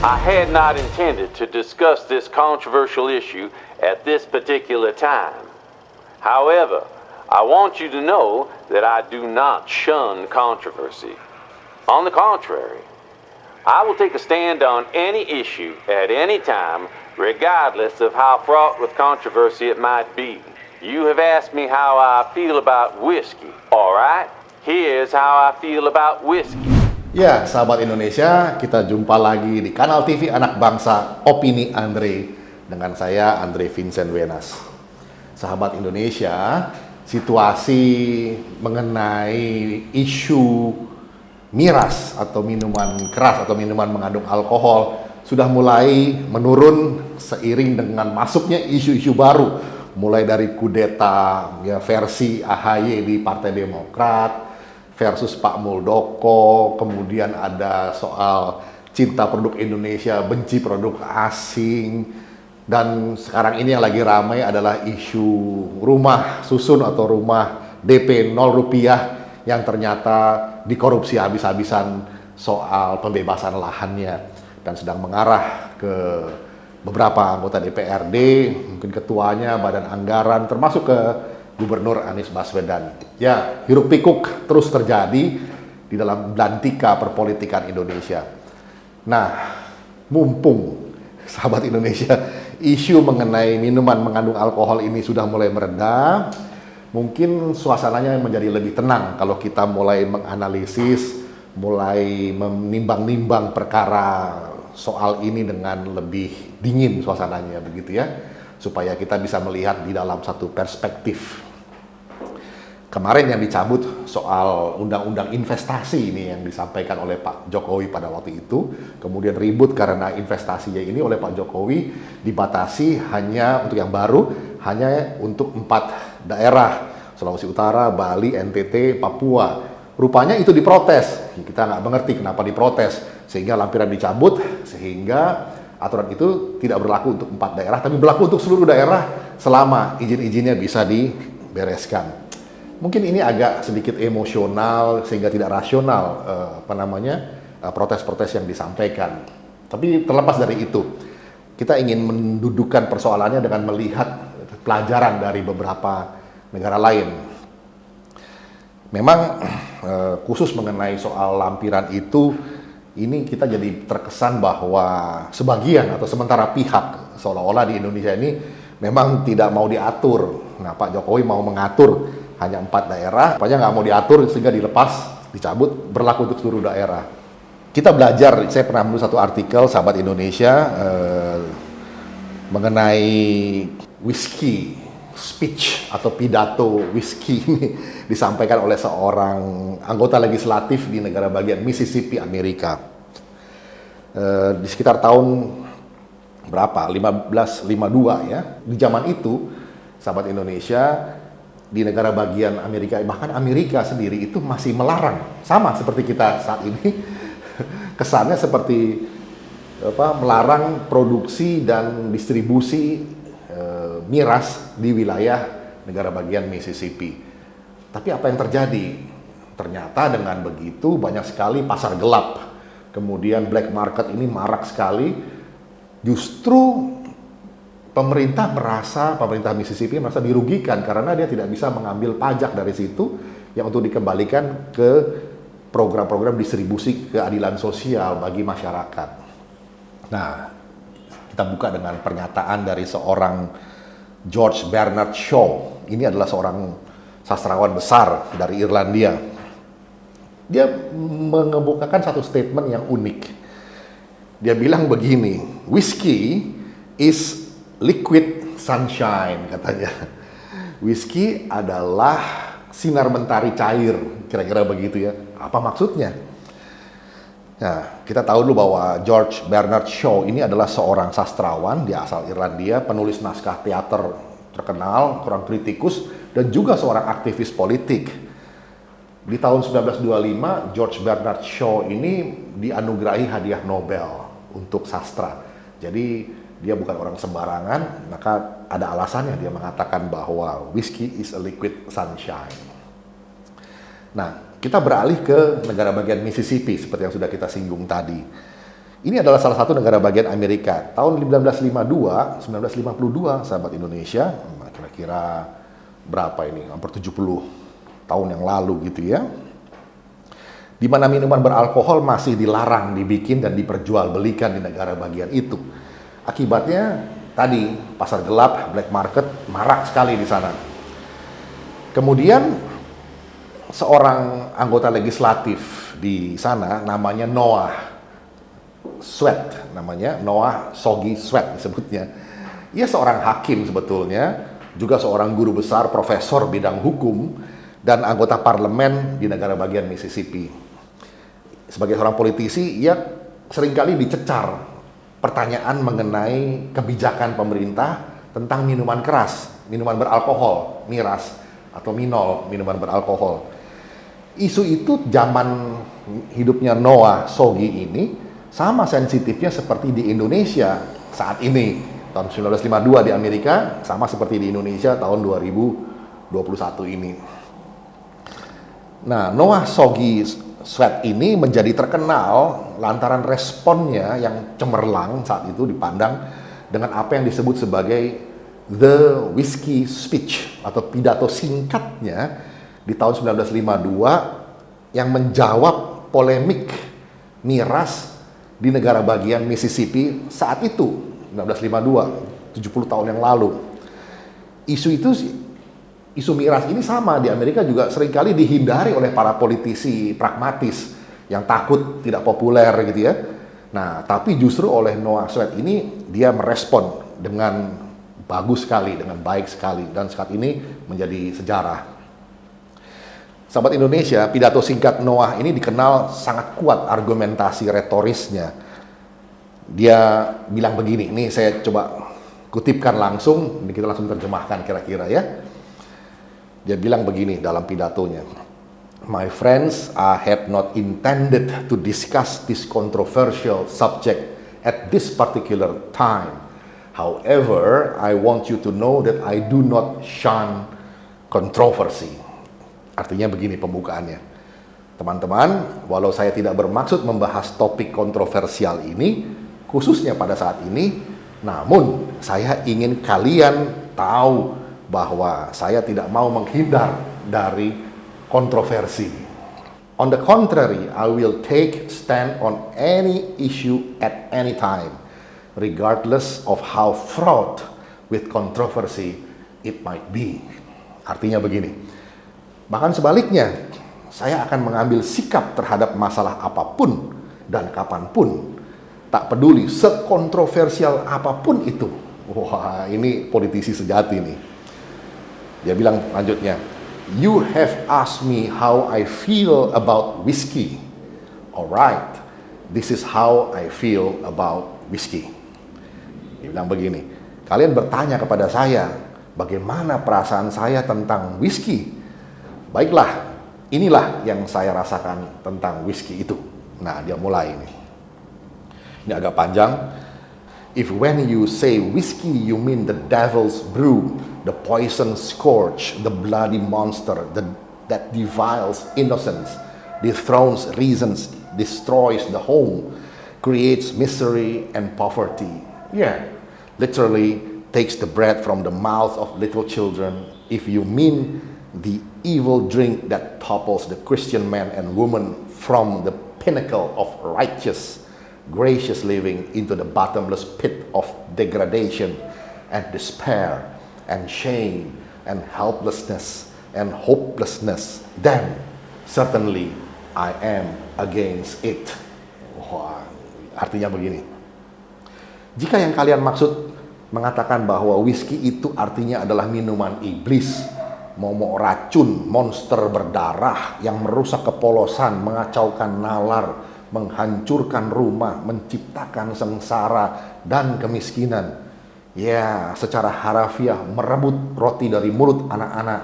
I had not intended to discuss this controversial issue at this particular time. However, I want you to know that I do not shun controversy. On the contrary, I will take a stand on any issue at any time, regardless of how fraught with controversy it might be. You have asked me how I feel about whiskey. All right, here's how I feel about whiskey. Ya, sahabat Indonesia, kita jumpa lagi di kanal TV Anak Bangsa Opini Andre dengan saya Andre Vincent Wenas. Sahabat Indonesia, situasi mengenai isu miras atau minuman keras atau minuman mengandung alkohol sudah mulai menurun seiring dengan masuknya isu-isu baru, mulai dari kudeta ya, versi AHY di Partai Demokrat versus Pak Muldoko, kemudian ada soal cinta produk Indonesia, benci produk asing, dan sekarang ini yang lagi ramai adalah isu rumah susun atau rumah DP 0 rupiah yang ternyata dikorupsi habis-habisan soal pembebasan lahannya dan sedang mengarah ke beberapa anggota DPRD, mungkin ketuanya, badan anggaran, termasuk ke Gubernur Anies Baswedan. Ya, hiruk pikuk terus terjadi di dalam belantika perpolitikan Indonesia. Nah, mumpung sahabat Indonesia, isu mengenai minuman mengandung alkohol ini sudah mulai mereda, mungkin suasananya menjadi lebih tenang kalau kita mulai menganalisis, mulai menimbang-nimbang perkara soal ini dengan lebih dingin suasananya, begitu ya, supaya kita bisa melihat di dalam satu perspektif. Kemarin yang dicabut soal undang-undang investasi ini yang disampaikan oleh Pak Jokowi pada waktu itu, kemudian ribut karena investasinya ini oleh Pak Jokowi dibatasi hanya untuk yang baru, hanya untuk 4 daerah, Sulawesi Utara, Bali, NTT, Papua. Rupanya itu diprotes, kita nggak mengerti kenapa diprotes, sehingga lampiran dicabut, sehingga aturan itu tidak berlaku untuk 4 daerah, tapi berlaku untuk seluruh daerah selama izin-izinnya bisa dibereskan. Mungkin ini agak sedikit emosional sehingga tidak rasional protes-protes yang disampaikan. Tapi terlepas dari itu, kita ingin mendudukan persoalannya dengan melihat pelajaran dari beberapa negara lain. Memang khusus mengenai soal lampiran itu, ini kita jadi terkesan bahwa sebagian atau sementara pihak seolah-olah di Indonesia ini memang tidak mau diatur. Nah, Pak Jokowi mau mengatur hanya 4 daerah, apanya nggak mau diatur sehingga dilepas, dicabut, berlaku untuk seluruh daerah. Kita belajar, saya pernah menulis satu artikel, sahabat Indonesia, mengenai whisky speech atau pidato whisky ini disampaikan oleh seorang anggota legislatif di negara bagian Mississippi, Amerika. Di sekitar tahun berapa? 1552 ya. Di zaman itu, sahabat Indonesia, di negara bagian Amerika, bahkan Amerika sendiri itu masih melarang, sama seperti kita saat ini, kesannya seperti melarang produksi dan distribusi miras di wilayah negara bagian Mississippi. Tapi apa yang terjadi? Ternyata dengan begitu banyak sekali pasar gelap, kemudian black market ini marak sekali. Justru pemerintah Mississippi merasa dirugikan karena dia tidak bisa mengambil pajak dari situ yang untuk dikembalikan ke program-program distribusi keadilan sosial bagi masyarakat. Nah, kita buka dengan pernyataan dari seorang George Bernard Shaw. Ini adalah seorang sastrawan besar dari Irlandia. Dia mengemukakan satu statement yang unik. Dia bilang begini, whiskey is liquid sunshine, katanya. Whisky adalah sinar mentari cair, kira-kira begitu ya. Apa maksudnya? Nah, kita tahu dulu bahwa George Bernard Shaw ini adalah seorang sastrawan, dia asal Irlandia, penulis naskah teater terkenal, seorang kritikus, dan juga seorang aktivis politik. Di tahun 1925, George Bernard Shaw ini dianugerahi hadiah Nobel untuk sastra. Jadi dia bukan orang sembarangan, maka ada alasannya dia mengatakan bahwa whiskey is a liquid sunshine. Nah, kita beralih ke negara bagian Mississippi seperti yang sudah kita singgung tadi. Ini adalah salah satu negara bagian Amerika. Tahun 1952, 1952, sahabat Indonesia, kira-kira berapa ini? Hampir 70 tahun yang lalu gitu ya. Di mana minuman beralkohol masih dilarang dibikin dan diperjualbelikan di negara bagian itu. Akibatnya tadi pasar gelap, black market marak sekali di sana. Kemudian seorang anggota legislatif di sana namanya Noah Sweat, namanya Noah Shoghi Sweat disebutnya. Ia seorang hakim sebetulnya, juga seorang guru besar, profesor bidang hukum, dan anggota parlemen di negara bagian Mississippi. Sebagai seorang politisi, ia seringkali dicecar pertanyaan mengenai kebijakan pemerintah tentang minuman keras, minuman beralkohol, miras atau minol, minuman beralkohol. Isu itu zaman hidupnya Noah Shoghi ini sama sensitifnya seperti di Indonesia saat ini. Tahun 1952 di Amerika, sama seperti di Indonesia tahun 2021 ini. Nah, Noah Shoghi Sweat ini menjadi terkenal lantaran responnya yang cemerlang saat itu dipandang dengan apa yang disebut sebagai The Whiskey Speech atau pidato singkatnya di tahun 1952 yang menjawab polemik miras di negara bagian Mississippi saat itu, 1952, 70 tahun yang lalu. Isu miras ini sama di Amerika juga seringkali dihindari oleh para politisi pragmatis yang takut tidak populer gitu ya. Nah, tapi justru oleh Noah Sweat ini dia merespon dengan bagus sekali, dengan baik sekali, dan saat ini menjadi sejarah. Sahabat Indonesia, pidato singkat Noah ini dikenal sangat kuat argumentasi retorisnya. Dia bilang begini, ini saya coba kutipkan langsung, ini kita langsung terjemahkan kira-kira ya. Dia bilang begini dalam pidatonya, "My friends, I had not intended to discuss this controversial subject at this particular time. However, I want you to know that I do not shun controversy." Artinya begini pembukaannya. Teman-teman, walau saya tidak bermaksud membahas topik kontroversial ini, khususnya pada saat ini, namun saya ingin kalian tahu bahwa saya tidak mau menghindar dari kontroversi. On the contrary, I will take stand on any issue at any time, regardless of how fraught with controversy it might be. Artinya begini, bahkan sebaliknya, saya akan mengambil sikap terhadap masalah apapun dan kapanpun, tak peduli sekontroversial apapun itu. Wah, ini politisi sejati nih. Dia bilang lanjutnya, "You have asked me how I feel about whiskey. Alright, this is how I feel about whiskey." Dia bilang begini, kalian bertanya kepada saya, bagaimana perasaan saya tentang whiskey? Baiklah, inilah yang saya rasakan tentang whiskey itu. Nah, dia mulai ini. Ini agak panjang. If when you say whiskey, you mean the devil's brew, the poison scourge, the bloody monster that defiles innocence, dethrones reasons, destroys the home, creates misery and poverty. Yeah, literally takes the bread from the mouth of little children. If you mean the evil drink that topples the Christian man and woman from the pinnacle of righteous, gracious living into the bottomless pit of degradation and despair and shame and helplessness and hopelessness, then certainly I am against it. Wah, artinya begini. Jika yang kalian maksud mengatakan bahwa whisky itu artinya adalah minuman iblis, momok racun, monster berdarah yang merusak kepolosan, mengacaukan nalar, menghancurkan rumah, menciptakan sengsara dan kemiskinan. Ya, secara harafiah merebut roti dari mulut anak-anak.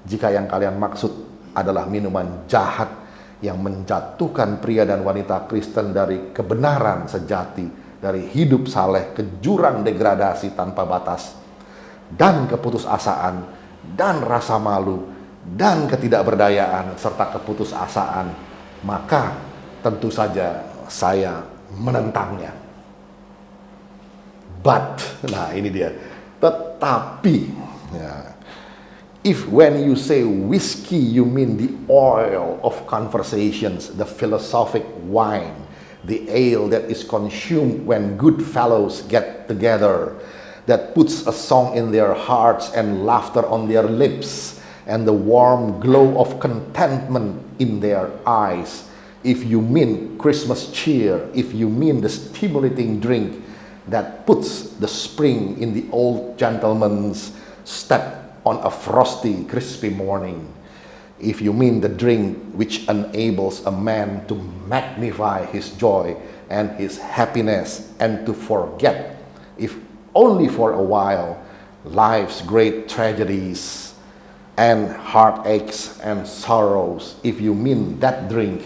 Jika yang kalian maksud adalah minuman jahat yang menjatuhkan pria dan wanita Kristen dari kebenaran sejati, dari hidup saleh ke jurang degradasi tanpa batas, dan keputusasaan, dan rasa malu, dan ketidakberdayaan, serta keputusasaan, maka tentu saja saya menentangnya. But, nah ini dia, tetapi, ya, if when you say whiskey, you mean the oil of conversations, the philosophic wine, the ale that is consumed when good fellows get together, that puts a song in their hearts and laughter on their lips, and the warm glow of contentment in their eyes. If you mean Christmas cheer, if you mean the stimulating drink that puts the spring in the old gentleman's step on a frosty, crispy morning. If you mean the drink which enables a man to magnify his joy and his happiness and to forget, if only for a while, life's great tragedies and heartaches and sorrows, if you mean that drink,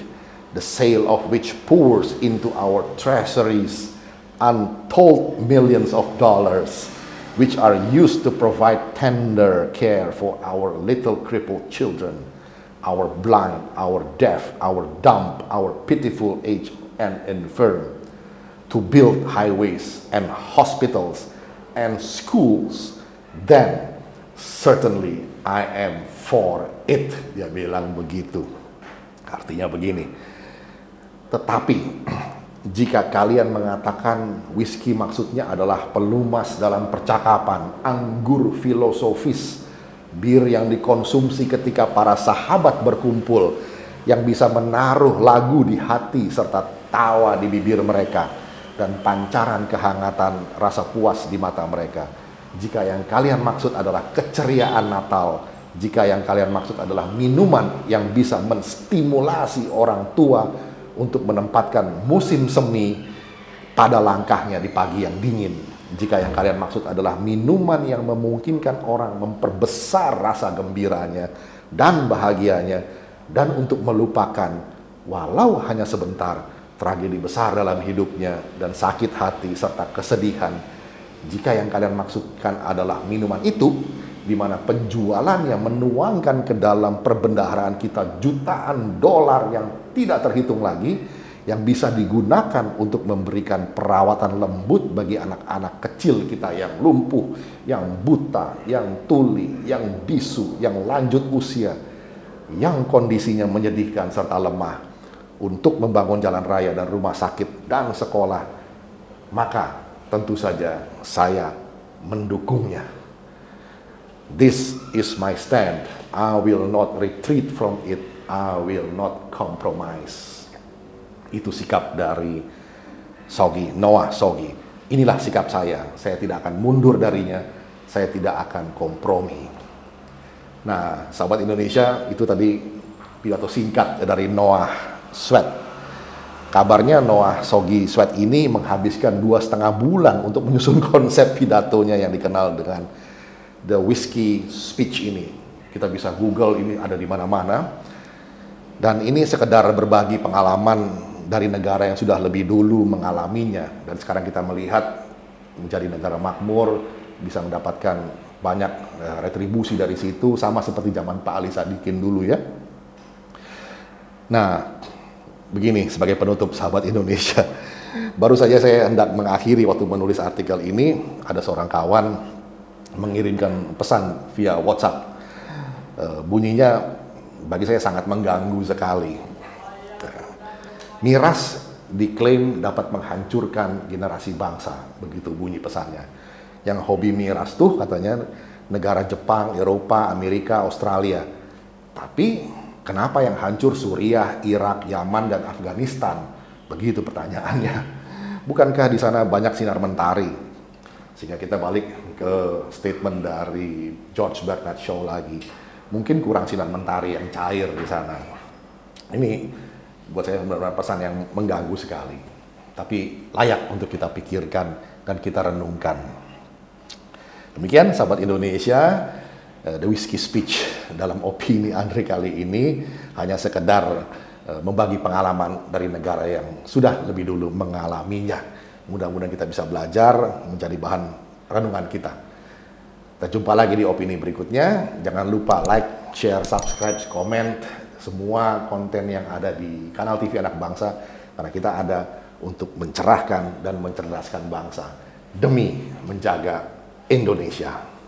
the sale of which pours into our treasuries untold millions of dollars, which are used to provide tender care for our little crippled children, our blind, our deaf, our dumb, our pitiful aged and infirm, to build highways and hospitals and schools, then certainly I am for it. Dia bilang begitu. Artinya begini, tetapi jika kalian mengatakan whisky maksudnya adalah pelumas dalam percakapan, anggur filosofis, bir yang dikonsumsi ketika para sahabat berkumpul, yang bisa menaruh lagu di hati serta tawa di bibir mereka, dan pancaran kehangatan rasa puas di mata mereka. Jika yang kalian maksud adalah keceriaan Natal, jika yang kalian maksud adalah minuman yang bisa menstimulasi orang tua untuk menempatkan musim semi pada langkahnya di pagi yang dingin, jika yang kalian maksud adalah minuman yang memungkinkan orang memperbesar rasa gembiranya dan bahagianya, dan untuk melupakan walau hanya sebentar tragedi besar dalam hidupnya dan sakit hati serta kesedihan, jika yang kalian maksudkan adalah minuman itu di mana penjualannya menuangkan ke dalam perbendaharaan kita jutaan dolar yang tidak terhitung lagi, yang bisa digunakan untuk memberikan perawatan lembut bagi anak-anak kecil kita yang lumpuh, yang buta, yang tuli, yang bisu, yang lanjut usia, yang kondisinya menyedihkan serta lemah, untuk membangun jalan raya dan rumah sakit dan sekolah, maka tentu saja saya mendukungnya. This is my stand. I will not retreat from it. I will not compromise. Itu sikap dari Shoghi, Noah Shoghi. Inilah sikap saya. Saya tidak akan mundur darinya. Saya tidak akan kompromi. Nah, sahabat Indonesia, itu tadi pidato singkat dari Noah Sweat. Kabarnya Noah Shoghi Sweat ini menghabiskan 2,5 bulan untuk menyusun konsep pidatonya yang dikenal dengan The Whiskey Speech ini. Kita bisa Google, ini ada di mana-mana. Dan ini sekedar berbagi pengalaman dari negara yang sudah lebih dulu mengalaminya. Dan sekarang kita melihat menjadi negara makmur, bisa mendapatkan banyak retribusi dari situ, sama seperti zaman Pak Ali Sadikin dulu ya. Nah, begini sebagai penutup sahabat Indonesia. Baru saja saya hendak mengakhiri waktu menulis artikel ini, ada seorang kawan mengirimkan pesan via WhatsApp. Bunyinya bagi saya sangat mengganggu sekali. Miras diklaim dapat menghancurkan generasi bangsa, begitu bunyi pesannya. Yang hobi miras tuh katanya negara Jepang, Eropa, Amerika, Australia. Tapi kenapa yang hancur Suriah, Irak, Yaman, dan Afghanistan? Begitu pertanyaannya. Bukankah di sana banyak sinar mentari? Sehingga kita balik ke statement dari George Bernard Shaw lagi. Mungkin kurang sinar mentari yang cair di sana. Ini buat saya benar-benar pesan yang mengganggu sekali. Tapi layak untuk kita pikirkan dan kita renungkan. Demikian sahabat Indonesia, The Whiskey Speech dalam opini Andre kali ini hanya sekedar membagi pengalaman dari negara yang sudah lebih dulu mengalaminya. Mudah-mudahan kita bisa belajar, menjadi bahan renungan kita. Kita jumpa lagi di opini berikutnya. Jangan lupa like, share, subscribe, komen semua konten yang ada di kanal TV Anak Bangsa. Karena kita ada untuk mencerahkan dan mencerdaskan bangsa demi menjaga Indonesia.